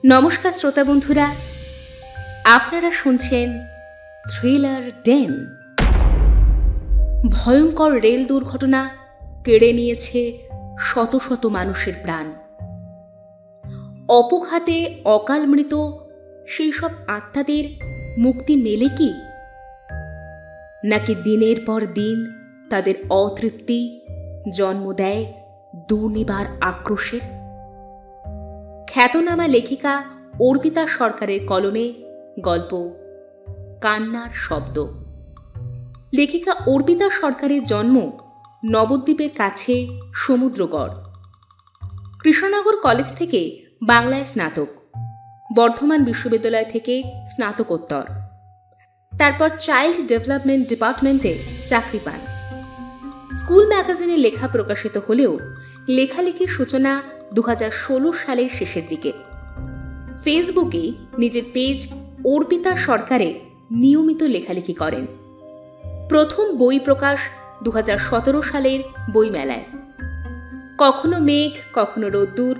নমস্কার শ্রোতা বন্ধুরা, আপনারা শুনছেন থ্রিলার ডেন। ভয়ঙ্কর রেল দুর্ঘটনা কেড়ে নিয়েছে শত শত মানুষের প্রাণ। অপঘাতে অকাল মৃত সেই সব আত্মাদের মুক্তি মেলে কি, নাকি দিনের পর দিন তাদের অতৃপ্তি জন্ম দেয় দুর্নিবার আক্রোশের? খ্যাতনামা লেখিকা অর্পিতা সরকারের কলমে গল্প কান্নার শব্দ। লেখিকা অর্পিতা সরকারের জন্ম নবদ্বীপের কাছে সমুদ্রগড়। কৃষ্ণনগর কলেজ থেকে বাংলায় স্নাতক, বর্ধমান বিশ্ববিদ্যালয় থেকে স্নাতকোত্তর, তারপর চাইল্ড ডেভেলপমেন্ট ডিপার্টমেন্টে চাকরি পান। স্কুল ম্যাগাজিনে লেখা প্রকাশিত হলেও লেখালেখির সূচনা 2016 সালের শেষের দিকে। ফেসবুকে নিজের পেজ অর্পিতা সরকারে নিয়মিত লেখালেখি করেন। প্রথম বই প্রকাশ 2017 সালের বইমেলায়। কখনো মেঘ, কখনো রোদ্দুর,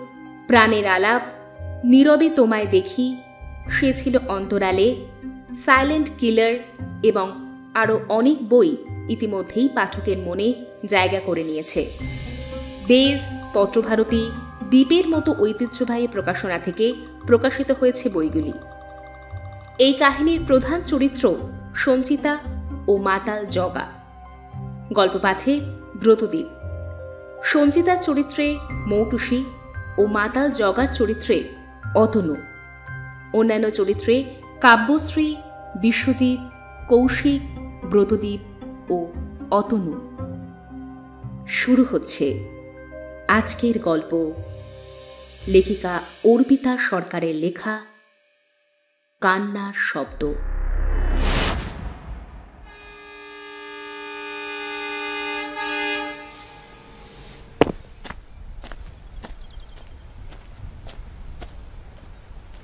প্রাণের আলাপ, নীরবে তোমায় দেখি, সে ছিল অন্তরালে, সাইলেন্ট কিলার এবং আরও অনেক বই ইতিমধ্যেই পাঠকের মনে জায়গা করে নিয়েছে। দেশ, পত্রভারতী, দ্বীপের মতো ঐতিহ্যবাহী প্রকাশনা থেকে প্রকাশিত হয়েছে বইগুলি। এই কাহিনীর প্রধান চরিত্র সঞ্চিতা ও মাতাল জগা। গল্প পাঠে ব্রতদীপ। সঞ্চিতার চরিত্রে মৌটুসী ও মাতাল জগার চরিত্রে অতনু। অন্যান্য চরিত্রে কাব্যশ্রী, বিশ্বজিৎ, কৌশিক, ব্রতদীপ ও অতনু। শুরু হচ্ছে আজকের গল্প, লেখিকা অর্পিতা সরকারের লেখা কান্নার শব্দ।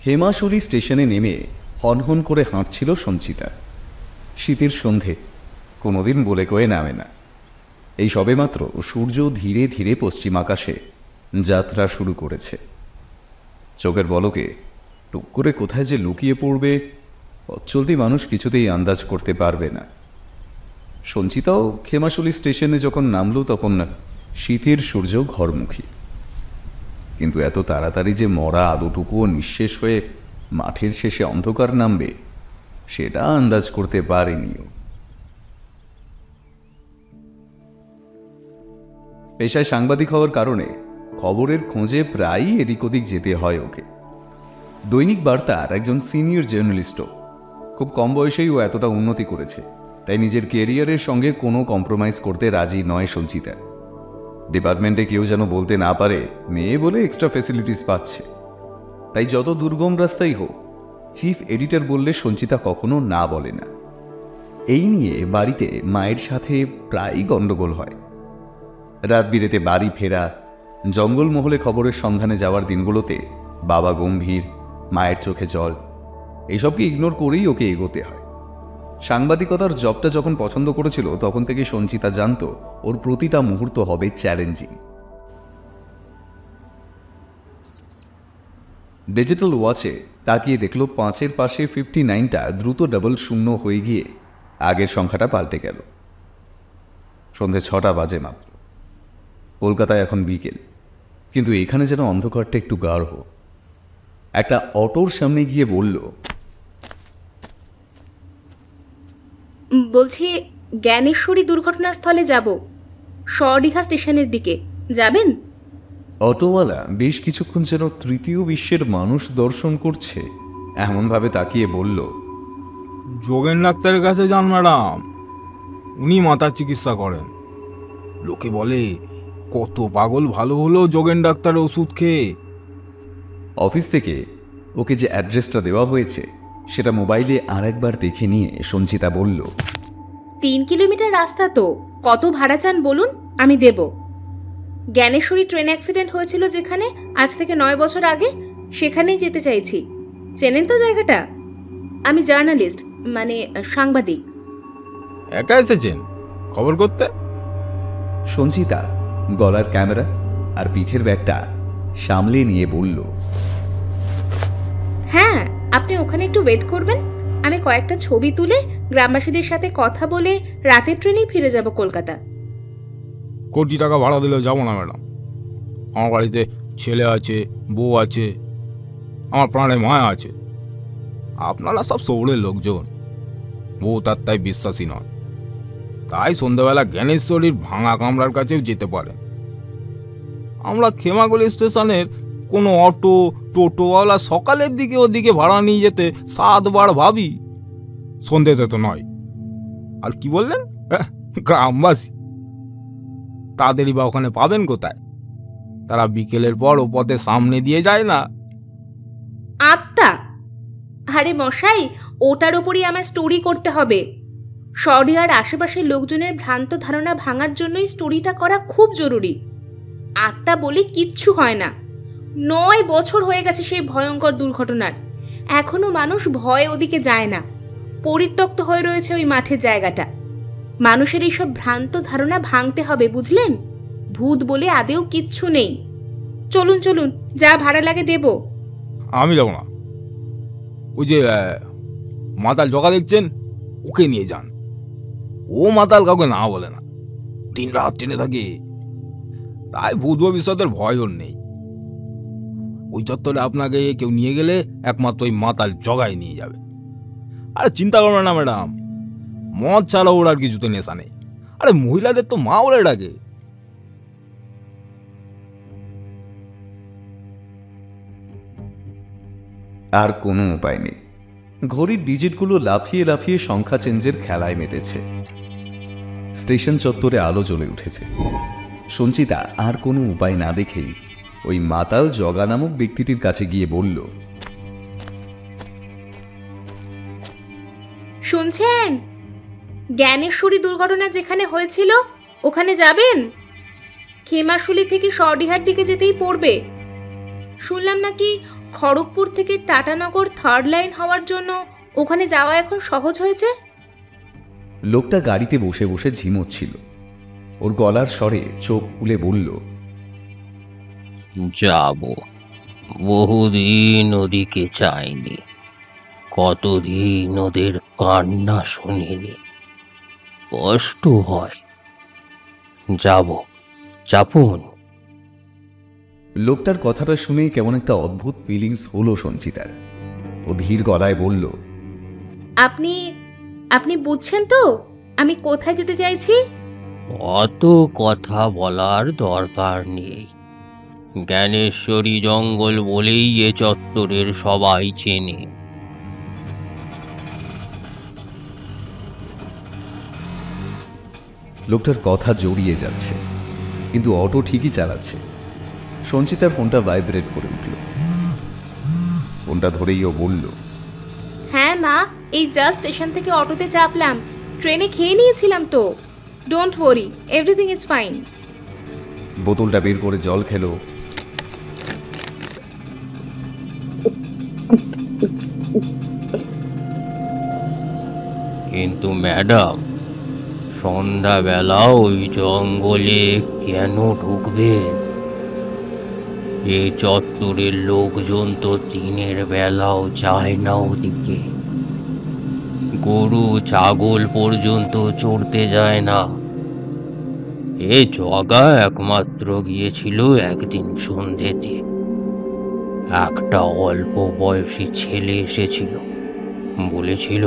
হেমাশুলি স্টেশনে নেমে হনহন করে হাঁটছিল সঞ্চিতা। শীতের সন্ধে, কোনোদিন বলে কয়ে নামে না। এই সবেমাত্র সূর্য ধীরে ধীরে পশ্চিম আকাশে যাত্রা শুরু করেছে। চোখের বলকে টুক করে কোথায় যে লুকিয়ে পড়বে পথচলতি মানুষ কিছুতেই আন্দাজ করতে পারবে না। সঞ্চিতাও হেমাশুলি স্টেশনে যখন নামল তখন শীতের সূর্য ঘরমুখী। কিন্তু এত তাড়াতাড়ি যে মরা আলোটুকুও নিঃশেষ হয়ে মাঠের শেষে অন্ধকার নামবে সেটা আন্দাজ করতে পারেনিও। পেশায় সাংবাদিক হওয়ার কারণে খবরের খোঁজে প্রায়ই এদিক ওদিক যেতে হয় ওকে। দৈনিক বার্তার একজন সিনিয়র জার্নালিস্টও। খুব কম বয়সেই ও এতটা উন্নতি করেছে, তাই নিজের কেরিয়ারের সঙ্গে কোনো কম্প্রোমাইজ করতে রাজি নয় সঞ্চিতা। ডিপার্টমেন্টে কেউ যেন বলতে না পারে মেয়ে বলে এক্সট্রা ফ্যাসিলিটিস পাচ্ছে। তাই যত দুর্গম রাস্তাই হোক, চিফ এডিটর বললে সঞ্চিতা কখনো না বলে না। এই নিয়ে বাড়িতে মায়ের সাথে প্রায়ই গণ্ডগোল হয়। রাত বিরেতে বাড়ি ফেরা, জঙ্গলমহলে খবরের সন্ধানে যাওয়ার দিনগুলোতে বাবা গম্ভীর, মায়ের চোখে জল, এইসবকে ইগনোর করেই ওকে এগোতে হয়। সাংবাদিকতার জবটা যখন পছন্দ করেছিল তখন থেকে সঞ্চিতা জানত ওর প্রতিটা মুহূর্ত হবে চ্যালেঞ্জিং। ডিজিটাল ওয়াচে তাকিয়ে দেখল 5-এর পাশে 59টা দ্রুত ডাবল শূন্য হয়ে গিয়ে আগের সংখ্যাটা পাল্টে গেল। সন্ধে 6টা বাজে মাত্র। কলকাতায় এখন বিকেল, কিন্তু এখানে যেন অন্ধকারটা একটু গাঢ়। একটা অটোর সামনে গিয়ে বলল, বলছি জ্ঞানেশ্বরী দুর্ঘটনাস্থলে যাব, সরডিঘা স্টেশনের দিকে যাবেন? অটোওয়ালা বেশ কিছুক্ষণ যেন তৃতীয় বিশ্বের মানুষ দর্শন করছে এমনভাবে তাকিয়ে বলল, যোগেন ডাক্তারের কাছে যান ম্যাডাম, উনি মাথার চিকিৎসা করেন। লোকে বলে কত পাগল ভালো হলো যোগেন ডাক্তারের ওষুধ খেয়ে। অফিস থেকে ওকে যে অ্যাড্রেসটা দেওয়া হয়েছে সেটা মোবাইলে আরেকবার দেখে নিয়ে সঞ্চিতা বলল, 3 কিলোমিটার রাস্তা তো, কত ভাড়া চান বলুন, আমি দেব। জ্ঞানেশ্বরী ট্রেন অ্যাক্সিডেন্ট হয়েছিল যেখানে আজ থেকে 9 বছর আগে, সেখানেই যেতে চাইছি। চেনেন তো জায়গাটা? আমি জার্নালিস্ট, মানে সাংবাদিক। একা এসেছেন খবর করতে? সঞ্চিতা গলার ক্যামেরা আর পিঠের ব্যাগটা সামলে নিয়ে বলল, হ্যাঁ, আপনি ওখানে একটু ওয়েট করবেন। আমি কয়েকটা ছবি তুলে গ্রামবাসীদের সাথে কথা বলে রাতের ট্রেনেই ফিরে যাব কলকাতা। কোটি টাকা ভাড়া দিলেও যাবো না ম্যাডাম। আমার বাড়িতে ছেলে আছে, বউ আছে, আমার প্রাণে মায়া আছে। আপনারা সব শহরের লোকজন, বউ তার তাই বিশ্বাসী নয়। তাই সন্ধ্যাবেলা জ্ঞানেশ্বরীর ভাঙা কামরার কাছেও যেতে পারেন। আমরা খেমাগুলি স্টেশনের কোনো অটো টোটোওয়ালা সকালের দিকে ওদিকে ভাড়া নিয়ে যেতে 7 বার ভাবি, সন্ধ্যেতে তো নয়। আর কি বললেন, গ্রামবাসী, তাদেরই বা ওখানে পাবেন কোথায়? তারা বিকেলের পর ও পথে সামনে দিয়ে যায় না। আত্মা, আরে মশাই, ওটার ওপরই আমার স্টোরি করতে হবে। শহরিয়ার আশেপাশের লোকজনের ভ্রান্ত ধারণা ভাঙার জন্যই স্টোরিটা করা খুব জরুরি। আত্মা বলে কিচ্ছু হয় না। 9 বছর হয়ে গেছে সেই ভয়ঙ্কর দুর্ঘটনার। এখনো মানুষ ভয়ে ওদিকে যায় না। পরিত্যক্ত হয়ে রয়েছে ওই মাঠের জায়গাটা। মানুষের এইসব ভ্রান্ত ধারণা ভাঙতে হবে, বুঝলেন? ভূত বলে আদেও কিচ্ছু নেই। চলুন চলুন, যা ভাড়া লাগে দেব। আমি যাব না। ওই যে মাতাল জগা দেখছেন, ওকে নিয়ে যান। ও মাতাল কাউকে না বলে না, দিন রাত টেনে থাকে। তাই ভূত ভবিষ্যতের ভয় ওর নেই। ওই চত্বরে আপনাকে কেউ নিয়ে গেলে একমাত্র ওই মাতাল জগাই নিয়ে যাবে। আরে চিন্তা করবেন না ম্যাডাম, মদ ছাড়া ওর আর কিছুতে নেশা নেই। আরে মহিলাদের তো মা বলে ডাকে। আর কোনো উপায় নেই। ঘড়ির ডিজিটগুলো লাফিয়ে লাফিয়ে সংখ্যা চেঞ্জের খেলায় মেতেছে। স্টেশন চত্বরে আলো জ্বলে উঠেছে। সঞ্চিতা আর কোনো উপায় না দেখেই ওই মাতাল জগা নামক ব্যক্তিটির কাছে গিয়ে বলল, শুনছেন? জ্ঞানেশ্বরী দুর্ঘটনা যেখানে হয়েছিল ওখানে যাবেন? খেমাশুলি থেকে সরডিহার দিকে যেতেই পড়বে। শুনলাম নাকি খড়গপুর থেকে টাটানগর 3rd লাইন হওয়ার জন্য ওখানে যাওয়া এখন সহজ হয়েছে। লোকটা গাড়িতে বসে বসে ঝিমোচ্ছিল। ওর গলার স্বরে চোখ খুলে বলল, যাব, বহুদিন ওদিকে যাইনি, কতদিন ওদের কান্না শুনিনি, কষ্ট হয়। যাব, চাপুন। লোকটার কথাটা শুনেই কেমন একটা অদ্ভুত ফিলিংস হলো সঞ্চিতার। ও ধীর গলায় বলল, আপনি আপনি বুঝছেন তো আমি কোথায় যেতে চাইছি? অত কথা বলার দরকার নেই। জ্ঞানেশ্বরী জঙ্গল বলেই এ চত্বরের সবাই চেনে। লোকটার কথা জড়িয়ে যাচ্ছে, কিন্তু অটো ঠিকই চালাচ্ছে। সঞ্চিতার ফোনটা ভাইব্রেট করে উঠল। ফোনটা ধরেই ও বলল, হ্যাঁ মা, এই জাস্ট স্টেশন থেকে অটোতে চাপলাম। ট্রেনে খেয়ে নিয়েছিলাম তো। Don't worry, everything is fine. বোতলটা বের করে জল খেলো। কিন্তু ম্যাডাম, সন্ধ্যাবেলা ওই জঙ্গলে কেন ঢুকবেন? এই চত্বরের লোকজন তো দিনের বেলাও যায় না ওদিকে। গরু ছাগল পর্যন্ত চড়তে যায় না। এ জগা একমাত্র গিয়েছিল একদিন সন্ধ্যেতে। একটা অল্প বয়সী ছেলে এসেছিল, বলেছিল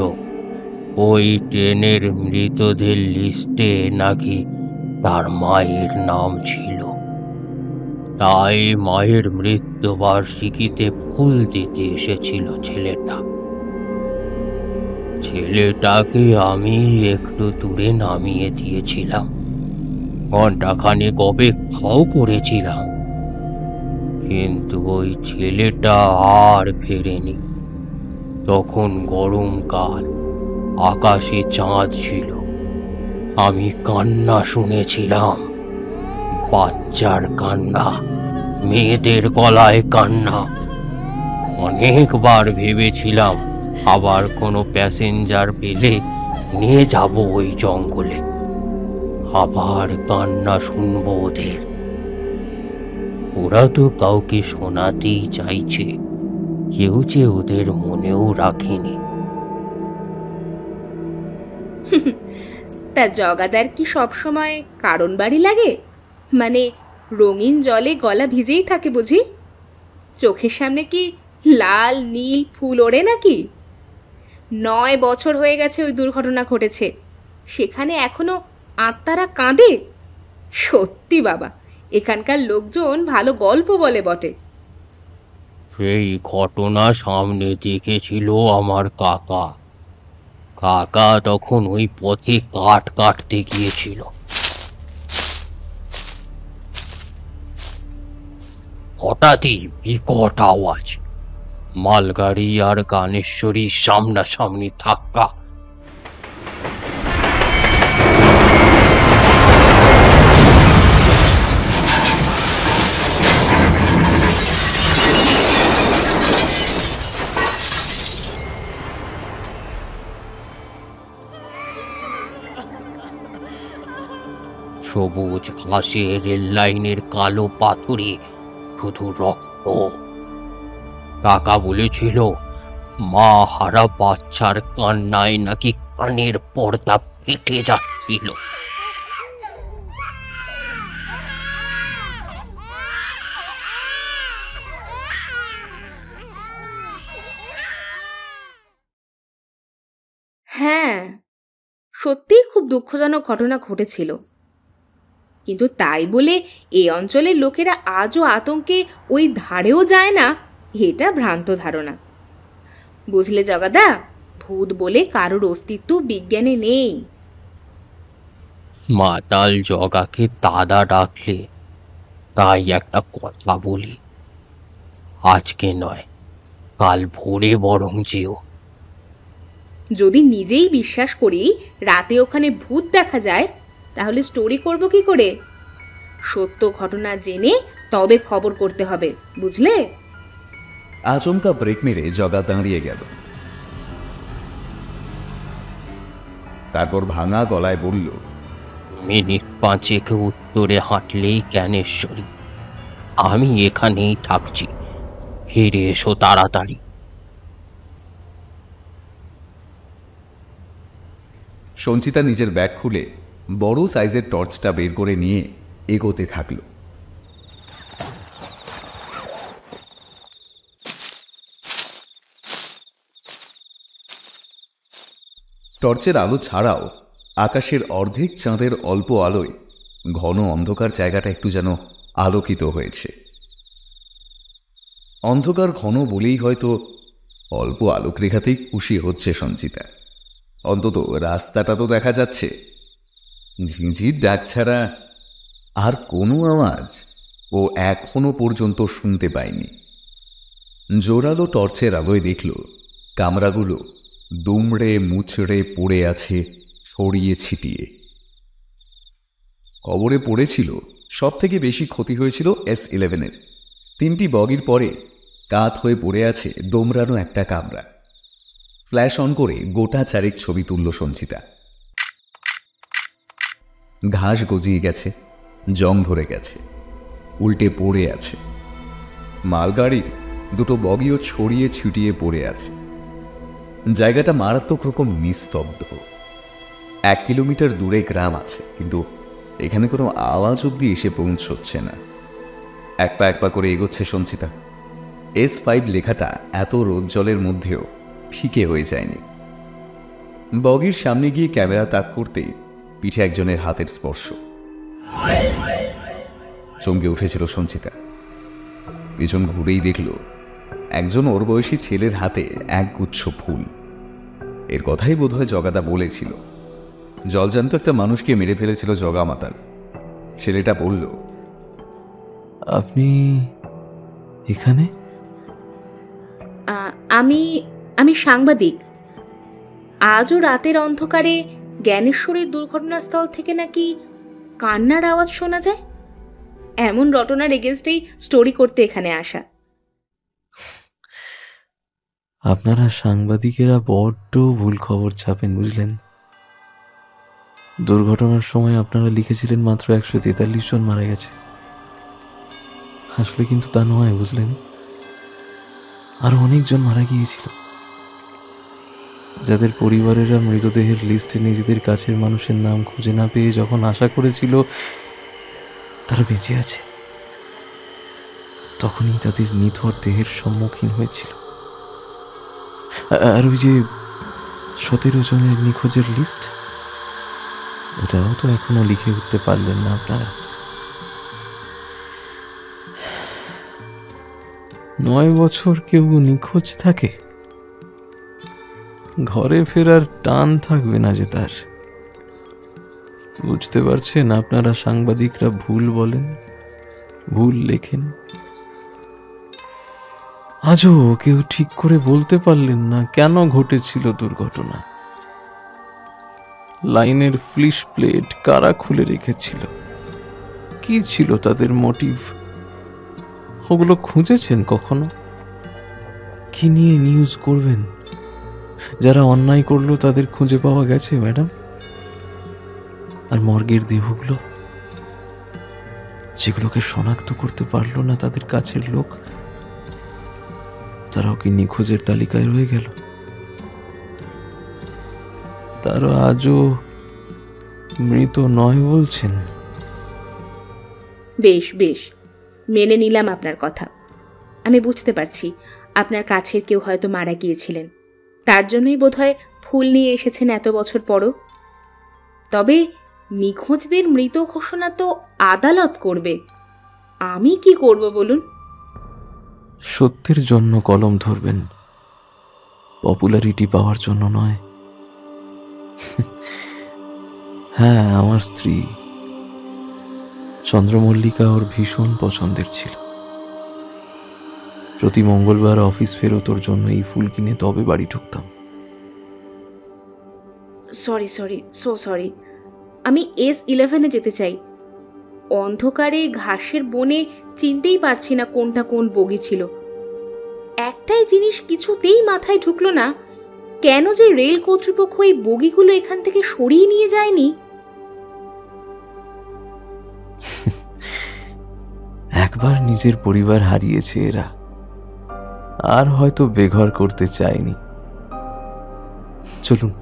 ওই ট্রেনের মৃতদের লিস্টে নাকি তার মায়ের নাম ছিল। তাই মায়ের মৃত্যুবার্ষিকীতে ফুল দিতে এসেছিল ছেলেটা। ছেলেটাকে আমি একটু দূরে নামিয়ে দিয়েছিলাম, ঘন্টাখানেক অপেক্ষাও করেছিলাম, কিন্তু ওই ছেলেটা আর ফেরেনি। তখন গরমকাল, আকাশে চাঁদ ছিল। আমি কান্না শুনেছিলাম, বাচ্চার কান্না, মেয়েদের গলায় কান্না। অনেকবার ভেবেছিলাম আবার কোনো প্যাসেঞ্জার পেলে নিয়ে যাব ওই জঙ্গলে, আবার কান্না শুনবো ওদের। ওরা তো কাউকে শোনাতেই চাইছে, কেউ যে ওদের মনেও রাখেনি। তা জগাদার কি সবসময় কারণ বাড়ি লাগে? মানে রঙিন জলে গলা ভিজেই থাকে বুঝি? চোখের সামনে কি লাল নীল ফুল ওড়ে নাকি? 9 বছর হয়ে গেছে ওই দুর্ঘটনা ঘটেছে, সেখানে এখনো আত্মারা কাঁদে? সত্যি বাবা, এখানকার লোকজন ভালো গল্প বলে বটে। সেই ঘটনা সামনে দেখেছিল আমার কাকা। কাকা তখন ওই পথে কাঠ কাটতে গিয়েছিল। হঠাৎই বিকট আওয়াজ, মালগাড়ি আর গানেশ্বরীর সামনাসামনি ধাক্কা। সবুজ ঘাসে রেল লাইনের কালো পাথরে শুধু রক্ত। কাকা বলেছিল মা হারা বাচ্চার কান্নায় নাকি কানের পর্দা ফেটে যাচ্ছিল। হ্যাঁ, সত্যিই খুব দুঃখজনক ঘটনা ঘটেছিল, কিন্তু তাই বলে এই অঞ্চলের লোকেরা আজও আতঙ্কে ওই ধারেও যায় না, এটা ভ্রান্ত ধারণা। বুঝলে জগাদা, ভূত বলে কারোর অস্তিত্ব বিজ্ঞানে নেই। মাতাল জগাকে দাদা ডাকলে তাই একটা কথা বলি, আজকে নয় কাল ভোরে বরং যেও। যদি নিজেই বিশ্বাস করি রাতে ওখানে ভূত দেখা যায়, তাহলে স্টোরি করব কি করে? সত্য ঘটনা জেনে তবে খবর করতে হবে, বুঝলে? আচমকা ব্রেক মেরে জগা দাঁড়িয়ে গেল। তারপর ভাঙা গলায় বলল, মিনিট 5 উত্তরে হাঁটলেই জ্ঞানেশ্বরী। আমি এখানেই থাকছি, ফিরে এসো তাড়াতাড়ি। সঞ্চিতা নিজের ব্যাগ খুলে বড় সাইজের টর্চটা বের করে নিয়ে এগোতে থাকল। টর্চের আলো ছাড়াও আকাশের অর্ধেক চাঁদের অল্প আলোয় ঘন অন্ধকার জায়গাটা একটু যেন আলোকিত হয়েছে। অন্ধকার ঘন বলেই হয়তো অল্প আলোক রেখাতেই খুশি হচ্ছে সঞ্চিতা। অন্তত রাস্তাটা তো দেখা যাচ্ছে। ঝিঁঝির ডাক ছাড়া আর কোনো আওয়াজ ও এখনো পর্যন্ত শুনতে পায়নি। জোরালো টর্চের আলোয় দেখল কামরাগুলো দুমড়ে মুচড়ে পড়ে আছে ছড়িয়ে ছিটিয়ে। খবরে পড়েছিল সব থেকে বেশি ক্ষতি হয়েছিল S11-এর। 3টি বগির পরে কাত হয়ে পড়ে আছে দোমড়ানো একটা কামরা। ফ্ল্যাশ অন করে গোটা চারেক ছবি তুলল সঞ্চিতা। ঘাস গজিয়ে গেছে, জং ধরে গেছে, উল্টে পড়ে আছে। মালগাড়ির 2টো বগিও ছড়িয়ে ছিটিয়ে পড়ে আছে। জায়গাটা মারাত্মক রকম নিস্তব্ধ। 1 কিলোমিটার দূরে গ্রাম আছে, কিন্তু এখানে কোনো আওয়াজ অব্দি এসে পৌঁছচ্ছে না। এক পা করে এগোচ্ছে সঞ্চিতা। S5 লেখাটা এত রোদ জলের মধ্যেও ফিকে হয়ে যায়নি। বগির সামনে গিয়ে ক্যামেরা তাক করতে পিঠে একজনের হাতের স্পর্শ। চমকে উঠেছিল সঞ্চিতা। পিছন ঘুরেই দেখল একজন ওর বয়সী ছেলের হাতে একগুচ্ছ ফুল। এর কথাই বোধহয় জগাদা বলেছিল। জলজান্ত একটা মানুষকে মেরে ফেলেছিল জগা মাতাল। ছেলেটা বলল, আপনি এখানে? আমি সাংবাদিক। আজও রাতের অন্ধকারে জ্ঞানেশ্বরীর দুর্ঘটনাস্থল থেকে নাকি কান্নার আওয়াজ শোনা যায়। এমন রটনার এগেনস্টেই স্টোরি করতে এখানে আসা। আপনারা সাংবাদিকেরা বড্ড ভুল খবর ছাপেন, বুঝলেন? দুর্ঘটনার সময় আপনারা লিখেছিলেন মাত্র 143 জন মারা গেছে। আসলে কিন্তু তা নয়, বুঝলেন? আরো অনেকজন মারা গিয়েছিল, যাদের পরিবারেরা মৃতদেহের লিস্টে নিজেদের কাছের মানুষের নাম খুঁজে না পেয়ে যখন আশা করেছিল তারা বেঁচে আছে, তখনই তাদের নিথর দেহের সম্মুখীন হয়েছিল। আর ওই যে 17 জনের নিখোঁজের লিস্ট, ওটাও তো এখনো লিখে উঠতে পারলেন না আপনারা। 9 বছর কেউ নিখোঁজ থাকে, ঘরে ফেরার টান থাকবে না যে তার। বুঝতে পারছেন আপনারা সাংবাদিকরা ভুল বলেন, ভুল লেখেন। আজও কেউ ঠিক করে বলতে পারলেন না কেন ঘটেছিল দুর্ঘটনা। লাইনের ফ্লিশ প্লেট কারা খুলে রেখেছিল, কি ছিল তাদের মোটিভ, ওগুলো খুঁজেছেন কখনো? কি নিয়ে নিউজ করবেন? যারা অন্যায় করলো তাদের খুঁজে পাওয়া গেছে ম্যাডাম? আর মর্গের দেহগুলো, যেগুলোকে শনাক্ত করতে পারলো না তাদের কাছের লোক, তারাও কি নিখোঁজের তালিকায় রয়ে গেল? তারা আজও মৃত নয় বলছেন? বেশ বেশ, মেনে নিলাম আপনার কথা। আমি বুঝতে পারছি আপনার কাছের কেউ হয়তো মারা গিয়েছিলেন, তার জন্যই বোধহয় ফুল নিয়ে এসেছেন এত বছর পরও। তবে নিখোঁজদের মৃত ঘোষণা তো আদালত করবে, আমি কি করব বলুন? সত্যের জন্য কলম ধরবেন, পপুলারিটি পাওয়ার জন্য নয়। হ্যাঁ, আমার স্ত্রী চন্দ্রমল্লিকা ওর ভীষণ পছন্দের ছিল। প্রতি মঙ্গলবার অফিস ফেরত জন্য এই ফুল কিনে তবে বাড়ি ঢুকতাম। সরি, আমি S11-এ যেতে চাই। অন্ধকারে ঘাসের বনে চিনতেই পারছি না কোনটা কোন বগি ছিল। একটাই জিনিস কিছুতেই মাথায় ঢুকলো না, কেন যে রেল কর্তৃপক্ষ এই বগিগুলো এখান থেকে সরিয়ে নিয়ে যায়নি। একবার নিজের পরিবার হারিয়েছে এরা, আর হয়তো বেঘর করতে চায়নি। চলুন,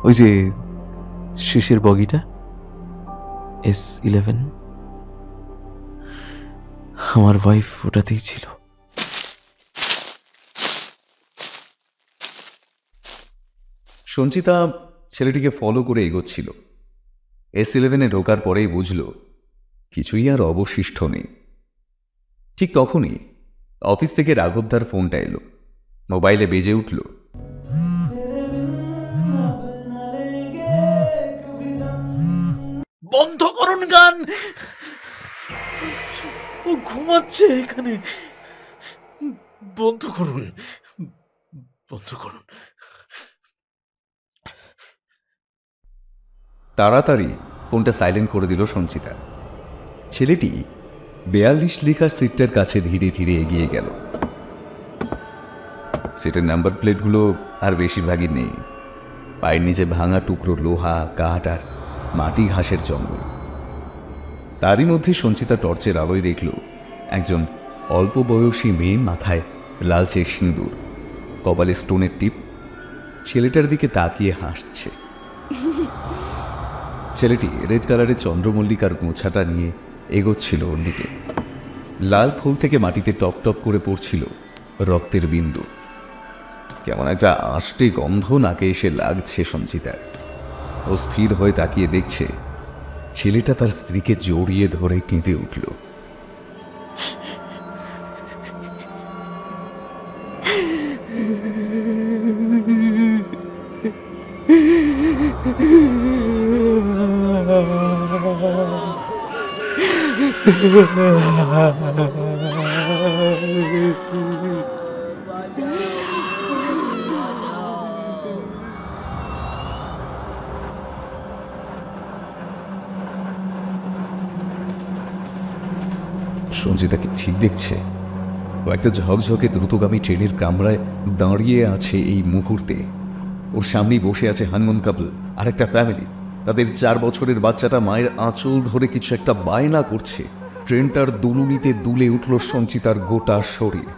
ওই যে শেষের বগিটা, S11, আমার ওয়াইফ ওটাতেই ছিল। সঞ্চিতা ছেলেটিকে ফলো করে এগোচ্ছিল। S11-এ ঢোকার পরেই বুঝল কিছুই আর অবশিষ্ট নেই। ঠিক তখনই অফিস থেকে রাঘবদার ফোনটা এলো। মোবাইলে বেজে উঠল। বন্ধ করুন গান, ও ঘুমাচ্ছে এখানে। বন্ধ করুন, বন্ধ করুন। তাড়াতাড়ি ফোনটা সাইলেন্ট করে দিল সঞ্চিতা। ছেলেটি 42 লেখা সিটটার কাছে ধীরে ধীরে এগিয়ে গেল। সিটের নাম্বার প্লেটগুলো আর বেশিরভাগই নেই। পায়ের নিচে ভাঙা টুকরো লোহা, কাঠ আর মাটি ঘাসের জঙ্গল। তারই মধ্যে সঞ্চিতা টর্চের আলোয় দেখল একজন অল্প বয়সী মেয়ে, মাথায় লালচে সিঁদুর, কপালে স্টোনের টিপ, ছেলেটার দিকে তাকিয়ে হাসছে। ছেলেটি রেড কালারের চন্দ্রমল্লিকার গোছাটা নিয়ে এগোচ্ছিল ওর দিকে। লাল ফুল থেকে মাটিতে টপ টপ করে পড়ছিল রক্তের বিন্দু। কেমন একটা আষ্টে গন্ধ নাকে এসে লাগছে সঞ্চিতার। ও স্থির হয়ে তাকিয়ে দেখছে ছেলেটা তার স্ত্রীকে জড়িয়ে ধরে কেঁদে উঠল। সঞ্চিতা কি ঠিক দেখছে? ও একটা ঝকঝকে দ্রুতগামী ট্রেনের কামরায় দাঁড়িয়ে আছে এই মুহূর্তে। ওর সামনেই বসে আছে হানমুন কাপল আর একটা ফ্যামিলি। তাদের 4 বছরের বাচ্চাটা মায়ের আঁচল ধরে কিছু একটা বায়না করছে। ট্রেনটার দুলুনিতে দুলে উঠল সঞ্চিতার গোটা শরীর।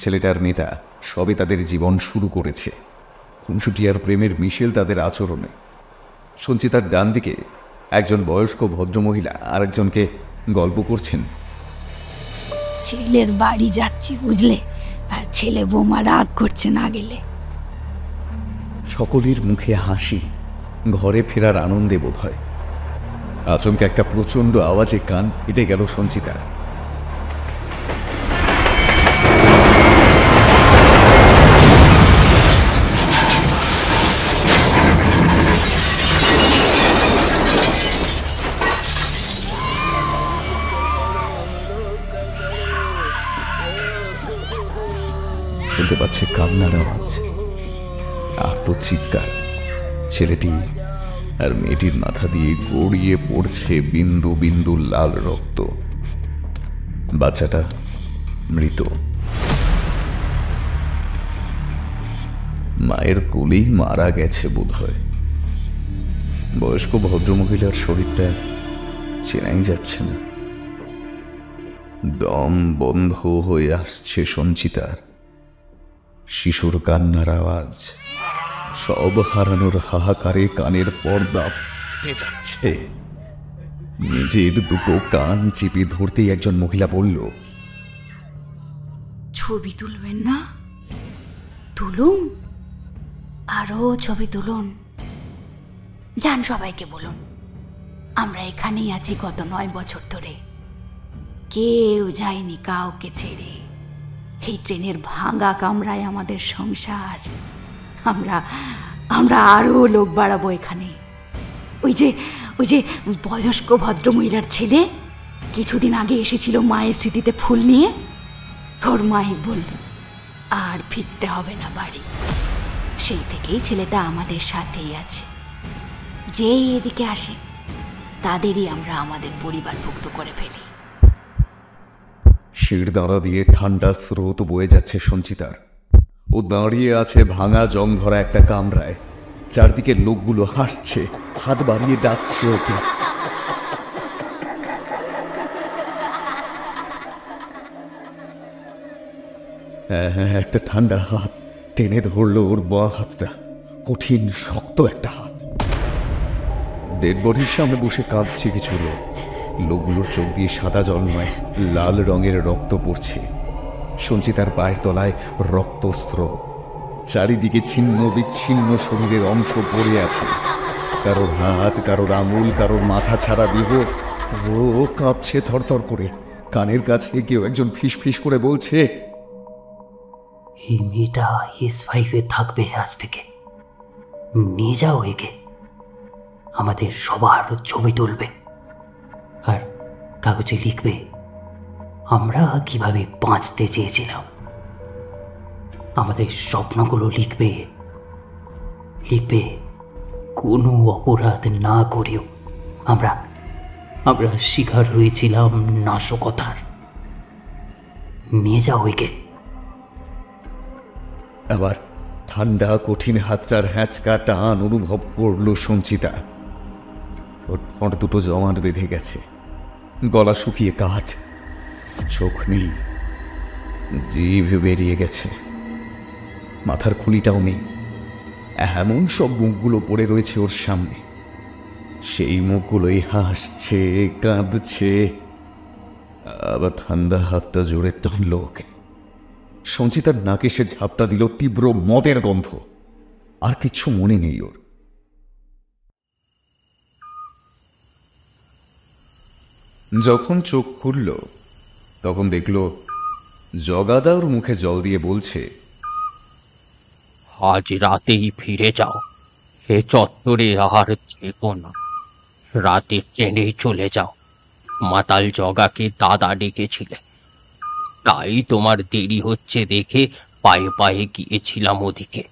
ছেলেটার মেয়েটা সবে তাদের জীবন শুরু করেছে। খুনসুটি আর প্রেমের মিশেল তাদের আচরণে। সঞ্চিতার ডান দিকে একজন বয়স্ক ভদ্রমহিলা আর একজনকে গল্প করছেন। ছেলের বাড়ি যাচ্ছি বুঝলে, আর ছেলে বৌমা রাগ করছে না গেলে। সকলের মুখে হাসি, ঘরে ফেরার আনন্দে বোধ হয়। আচমকা একটা প্রচণ্ড আওয়াজে কান ফেটে গেল সঞ্চিতার। শুনতে পাচ্ছে কান্নার আওয়াজ আর তো চিৎকার। ছেলেটি আর মেয়েটির মাথা দিয়ে গড়িয়ে পড়ছে বিন্দু বিন্দু লাল রক্ত। বাচ্চাটা মৃত, মায়ের কোলেই মারা গেছে বোধ হয়। বয়স্ক ভদ্রমহিলার শরীরটা চেনাই যাচ্ছে না। দম বন্ধ হয়ে আসছে সঞ্চিতার। শিশুর কান্নার আওয়াজ, সব হারানোর হাহাকারে কানের পর্দা ফেটে যাচ্ছে। নিজের দুটো কান চিপে ধরতেই একজন মহিলা বলল, ছবি তুলবেন না? তুলুন, আরো ছবি তুলুন। যান, সবাইকে বলুন আমরা এখানেই আছি গত 9 বছর ধরে। কেউ যায়নি কাউকে ছেড়ে। এই ট্রেনের ভাঙা কামরায় আমাদের সংসার। আমরা আরো লোক বাড়াবো এখানে। ওই যে বয়স্ক ভদ্রমহিলার ছেলে কিছুদিন আগে এসেছিল মায়ের স্মৃতিতে ফুল নিয়ে, ওর মাই বলল আর ফিরতে হবে না বাড়ি। সেই থেকেই ছেলেটা আমাদের সাথেই আছে। যেই এদিকে আসে তাদেরই আমরা আমাদের পরিবারভুক্ত করে ফেলি। শিরদাঁড়া দিয়ে ঠান্ডা স্রোত বয়ে যাচ্ছে সঞ্চিতার। ও দাঁড়িয়ে আছে ভাঙা জং ধরা একটা কামরায়। চারদিকে লোকগুলো হাসছে, হাত বাড়িয়ে ডাকছে ওকে। হ্যাঁ, একটা ঠান্ডা হাত টেনে ধরলো ওর বাঁ হাতটা। কঠিন শক্ত একটা হাত। ডেড বডির সামনে বসে কাঁদছে কিছু লোক। লোকগুলোর চোখ দিয়ে সাদা জল নয়, লাল রঙের রক্ত পড়ছে। সঞ্চিতার পায়ের তলায় রক্তস্রোত। চারিদিকে ছিন্ন বিচ্ছিন্ন শরীরের অংশ পড়ে আছে। কারোর হাত, কারোর আঙুল, কারোর মাথা ছাড়া দেহ। ও কাঁপছে থরথর করে। কানের কাছে কেউ একজন ফিস করে বলছে, এই মেয়েটা S5-এ থাকবে আজ থেকে। নিয়ে যাও একে, আমাদের সবার ছবি তুলবে আর কাগজে লিখবে আমরা কিভাবে বাঁচতে চেয়েছিলাম। আমাদের স্বপ্নগুলো লিখবে কোনো অপরাধ না করেও আমরা শিকার হয়েছিলাম নাশকতার। নিয়ে যাও একে। আবার ঠান্ডা কঠিন হাতটার হ্যাঁচকা টান অনুভব করল সঞ্চিতা। ওর ঠোঁট দুটো জমাট বেঁধে গেছে, গলা শুকিয়ে কাঠ, চোখ নেই, জিভ বেরিয়ে গেছে, মাথার খুলিটাও নেই। এমন সব মুখগুলো পড়ে রয়েছে ওর সামনে। সেই মুখগুলোই হাসছে, কাঁদছে। আবার ঠান্ডা হাতটা জোরে টানল ওকে। সঞ্চিতার নাকে সে ঝাপটা দিল তীব্র মদের গন্ধ। আর কিচ্ছু মনে নেই ওর। যখন চোখ খুলল তখন দেখল জগাদা ওর মুখে জল দিয়ে বলছে, আজ রাতেই ফিরে যাও। এ চত্বরে আর থেকো না। রাতে ট্রেনেই চলে যাও। মাতাল জগাকে দাদা ডেকেছিলে, তাই তোমার দেরি হচ্ছে দেখে পায়ে পায়ে গিয়েছিলাম ওদিকে।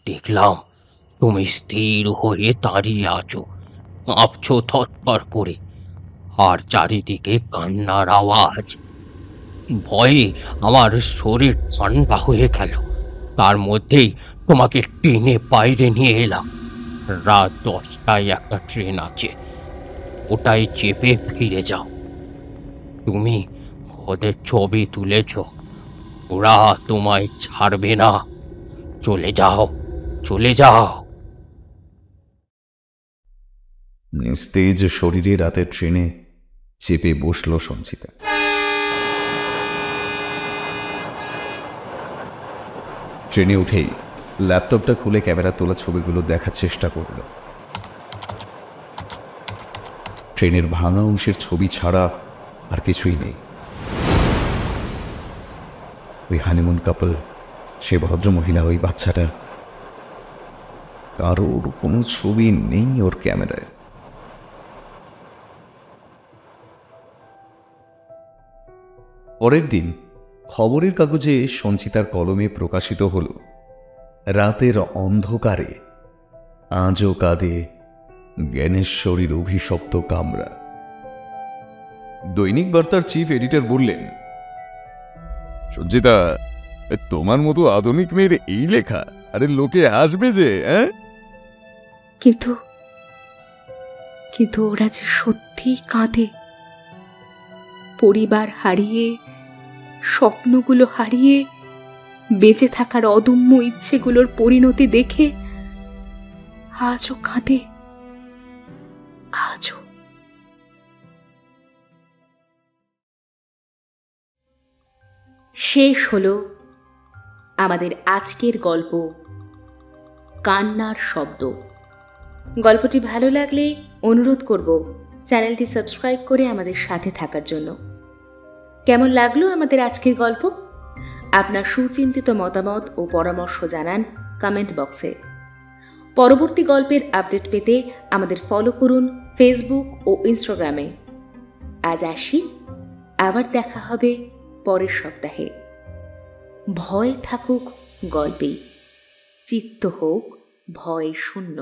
দেখলাম তুমি স্থির হয়ে দাঁড়িয়ে আছো, কাঁপছো থরথর করে, আর চারিদিকে কান্নার আওয়াজ। ভয়ে আমার শরীর ঠান্ডা হয়ে গেল। তার মধ্যেই তোমাকে টেনে বাইরে নিয়ে এলাম। রাত 10টায় একটা ট্রেন আছে, ওটাই চেপে ফিরে যাও। তুমি ওদের ছবি তুলেছ, ওরা তোমায় ছাড়বে না। চলে যাও, চলে যাও। নিস্তেজ শরীরে রাতের ট্রেনে চেপে বসল সঞ্চিতা। ট্রেনে উঠেই ল্যাপটপটা খুলে ক্যামেরা তোলা ছবিগুলো দেখার চেষ্টা করল। ট্রেনের ভাঙা অংশের ছবি ছাড়া আর কিছুই নেই। ওই হানিমুন কাপল, সে ভদ্রমহিলা, ওই বাচ্চাটা, কারোর কোনো ছবি নেই ওর ক্যামেরায়। পরের দিন খবরের কাগজে সঞ্চিতার কলমে প্রকাশিত হল, রাতের অন্ধকারে আজও কাঁদে জ্ঞানেশ্বরীর অভিশপ্ত কামরা। দৈনিক বার্তার চিফ এডিটর বললেন, সঞ্চিতা, তোমার মতো আধুনিক মেয়ের এই লেখা, আরে লোকে আসবে যে। কিন্তু কিন্তু ওরা যে সত্যি কাঁদে। পরিবার হারিয়ে, স্বপ্নগুলো হারিয়ে, বেঁচে থাকার অদম্য ইচ্ছেগুলোর পরিণতি দেখে আজও কাঁদে, আজও। শেষ হলো আমাদের আজকের গল্প, কান্নার শব্দ। গল্পটি ভালো লাগলে অনুরোধ করব চ্যানেলটি সাবস্ক্রাইব করে আমাদের সাথে থাকার জন্য। কেমন লাগলো আমাদের আজকের গল্প? আপনার সুচিন্তিত মতামত ও পরামর্শ জানান কমেন্ট বক্সে। পরবর্তী গল্পের আপডেট পেতে আমাদের ফলো করুন ফেসবুক ও ইনস্টাগ্রামে। আজ আসি, আবার দেখা হবে পরের সপ্তাহে। ভয় থাকুক গল্পে, চিত্ত হোক ভয় শূন্য।